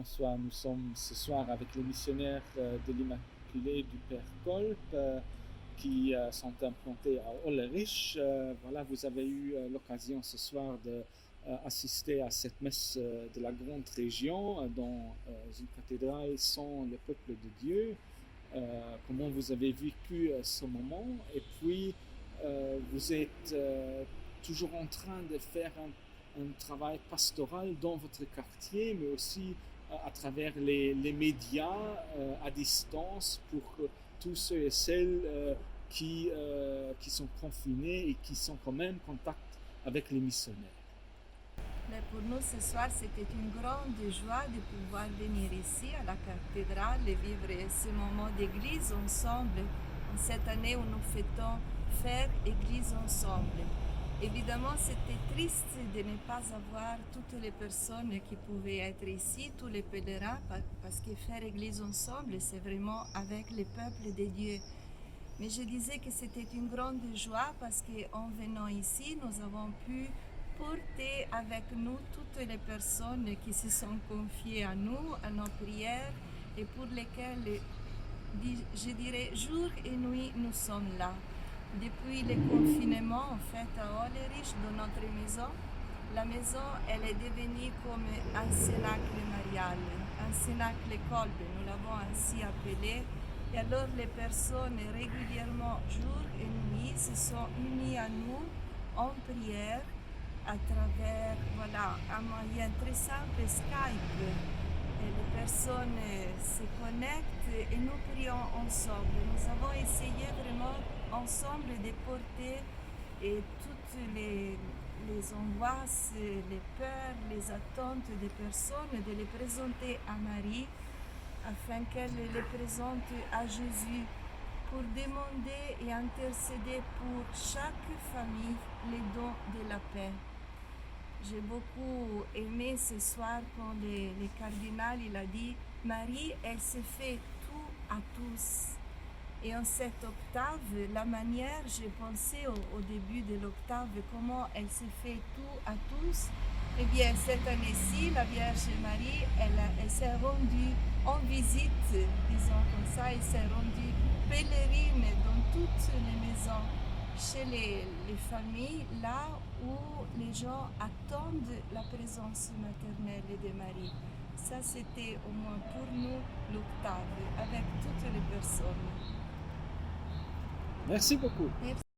François. Nous sommes ce soir avec les missionnaires de l'Immaculée du Père Kolb qui sont implantés à Ollerich. Voilà, vous avez eu l'occasion ce soir d'assister à cette messe de la grande région dans une cathédrale sans le peuple de Dieu. Comment vous avez vécu ce moment, et puis vous êtes toujours en train de faire un travail pastoral dans votre quartier, mais aussi à travers les médias à distance pour tous ceux et celles qui sont confinés et qui sont quand même en contact avec les missionnaires. Mais pour nous ce soir, c'était une grande joie de pouvoir venir ici à la cathédrale et vivre ce moment d'église ensemble, en cette année où nous fêtons faire église ensemble. Évidemment, c'était triste de ne pas avoir toutes les personnes qui pouvaient être ici, tous les pèlerins, parce que faire église ensemble, c'est vraiment avec le peuple de Dieu. Mais je disais que c'était une grande joie parce qu'en venant ici, nous avons pu porter avec nous toutes les personnes qui se sont confiées à nous, à nos prières, et pour lesquelles, je dirais, jour et nuit, nous sommes là. Depuis le confinement, en fait, à Ollerich, dans notre maison, la maison, elle est devenue comme un cénacle marial, un cénacle Kolb, nous l'avons ainsi appelé. Et alors les personnes régulièrement, jour et nuit, se sont unies à nous en prière à travers un moyen très simple, Skype. Et les personnes se connectent et nous prions ensemble. Nous avons essayé vraiment ensemble de porter toutes les angoisses, les peurs, les attentes des personnes, de les présenter à Marie afin qu'elle les présente à Jésus pour demander et intercéder pour chaque famille les dons de la paix. J'ai beaucoup aimé ce soir quand le cardinal il a dit « Marie, elle se fait tout à tous ». Et en cette octave, la manière, j'ai pensé au début de l'octave, comment elle se fait tout à tous. Eh bien, cette année-ci, la Vierge Marie, elle s'est rendue en visite, disons comme ça, elle s'est rendue pèlerine dans toutes les maisons, chez les familles, là où les gens attendent la présence maternelle de Marie. Ça, c'était au moins pour nous l'octave, avec toutes les personnes. Merci beaucoup. Merci.